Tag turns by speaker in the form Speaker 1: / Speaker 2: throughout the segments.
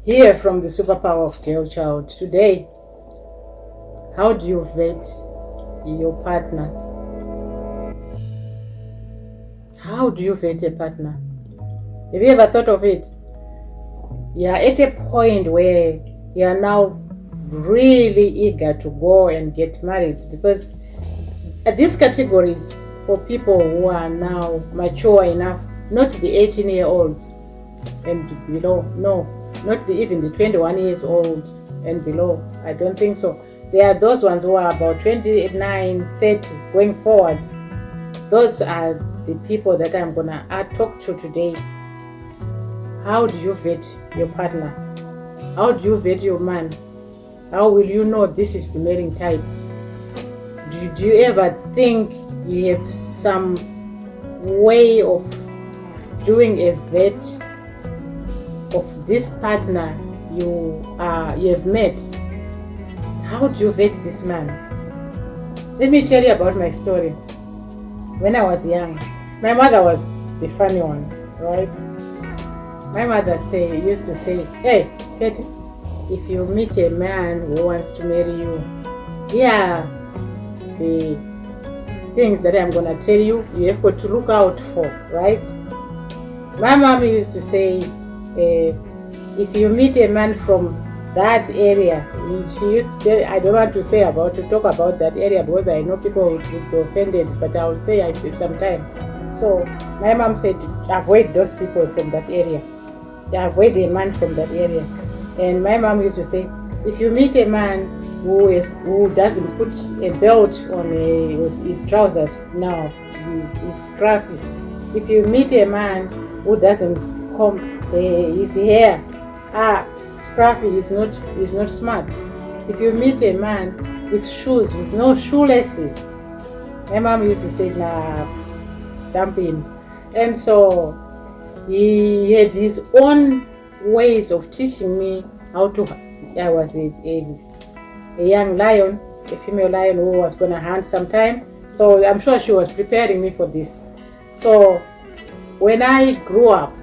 Speaker 1: Here from the Superpower of Girl Child. Today, how do you vet your partner? How do you vet a partner? Have you ever thought of it? You are at a point where you are now really eager to go and get married, because these categories for people who are now mature enough, not the 18-year-olds and below, no, not even the 21 years old and below. I don't think so. There are those ones who are about 29, 30 going forward. Those are the people that I'm gonna talk to today. How do you vet your partner? How do you vet your man? How will you know this is the mating type? Do you ever think you have some way of doing a vet of this partner you have met? How do you vet this man? Let me tell you about my story. When I was young, my mother was the funny one, right? My mother used to say, "Hey, Katie, if you meet a man who wants to marry you, here are the things that I'm gonna tell you have got to look out for," right? My mom used to say, if you meet a man from that area, she used to tell, I don't want to talk about that area because I know people would be offended, but I will say it sometime. So my mom said, avoid those people from that area. Avoid a man from that area. And my mom used to say, if you meet a man who doesn't put a belt on his trousers, now he's scruffy. If you meet a man who doesn't comb his hair, scruffy is not smart. If you meet a man with shoes with no shoelaces, my mom used to say, nah, dump him. And so he had his own ways of teaching me how to. I was a young lion, a female lion who was going to hunt sometime. So I'm sure she was preparing me for this. So when I grew up,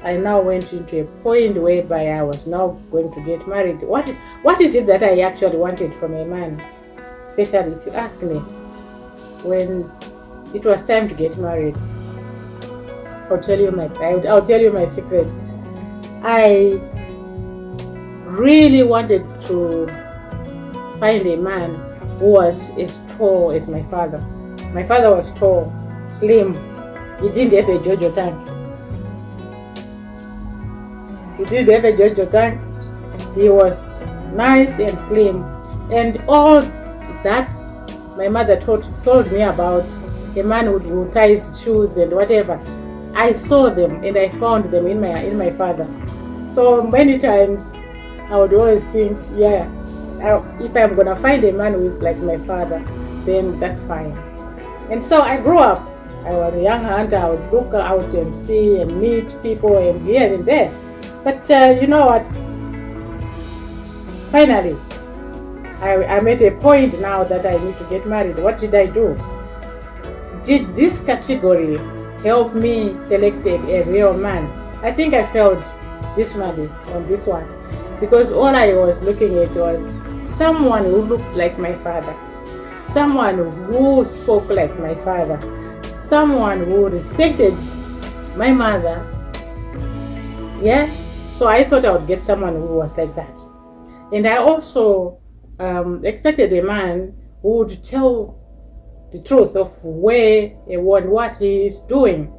Speaker 1: I now went into a point whereby I was now going to get married. What is it that I actually wanted from a man? Especially if you ask me, when it was time to get married, I'll tell you my secret. I really wanted to find a man who was as tall as my father. My father was tall, slim. He didn't have a Jojo tank. He was nice and slim. And all that my mother told me about a man who ties shoes and whatever, I saw them and I found them in my father. So many times I would always think, if I'm gonna find a man who is like my father, then that's fine. And so I grew up. I was a young hunter. I would look out and see and meet people and here and there. But you know what? Finally, I'm at a point now that I need to get married. What did I do? Did this category help me select a real man? I think I failed dismally on this one, because all I was looking at was someone who looked like my father, someone who spoke like my father, someone who respected my mother. Yeah, so I thought I would get someone who was like that. And I also expected a man who would tell the truth of where and what he is doing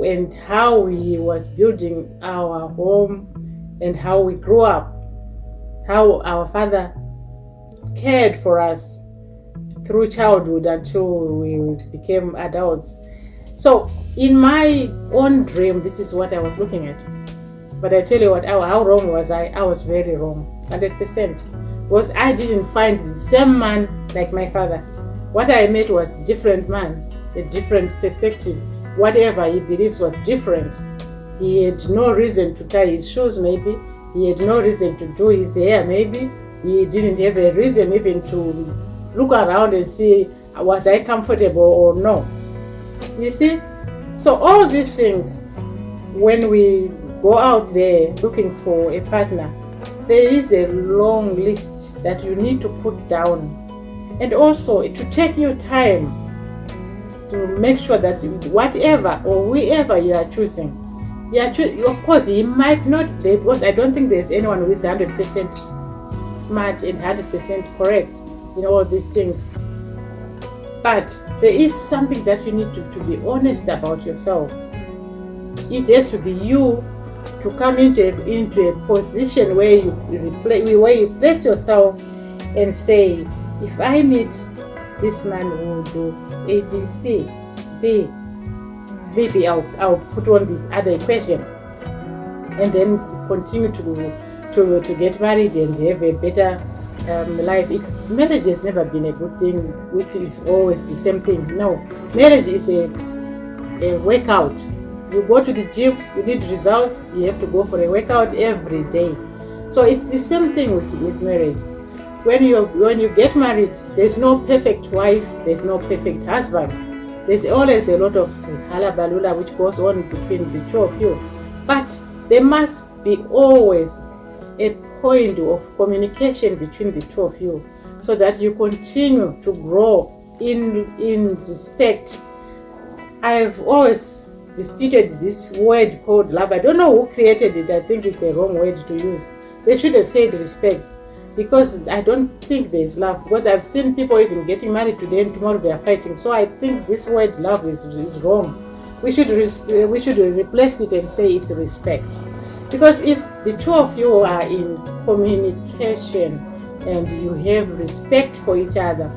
Speaker 1: and how he was building our home and how we grew up, how our father cared for us through childhood until we became adults. So in my own dream, this is what I was looking at. But I tell you what, how wrong was I? I was very wrong, 100%. Because I didn't find the same man like my father. What I met was a different man, a different perspective. Whatever he believes was different. He had no reason to tie his shoes, maybe. He had no reason to do his hair, maybe. He didn't have a reason even to look around and see, was I comfortable or no? You see? So all these things, when we go out there looking for a partner, there is a long list that you need to put down, and also to take your time to make sure that whatever or whoever you are choosing, of course, he might not be, because I don't think there's anyone who is 100% smart and 100% correct in all these things. But there is something that you need to be honest about yourself. It has to be you to come into a position where you place yourself and say, if I meet this man who will do A, B, C, D, maybe I'll put on the other equation, and then continue to get married and have a better life. Marriage has never been a good thing, which is always the same thing. No, marriage is a workout. You go to the gym, you need results, you have to go for a workout every day. So it's the same thing with marriage. When you get married, there's no perfect wife, there's no perfect husband. There's always a lot of halabalula which goes on between the two of you. But there must be always a point of communication between the two of you, so that you continue to grow in respect. I've always disputed this word called love. I don't know who created it. I think it's a wrong word to use. They should have said respect, because I don't think there's love, because I've seen people even getting married today and tomorrow they are fighting. So I think this word love is wrong. We should replace it and say it's respect. Because if the two of you are in communication and you have respect for each other,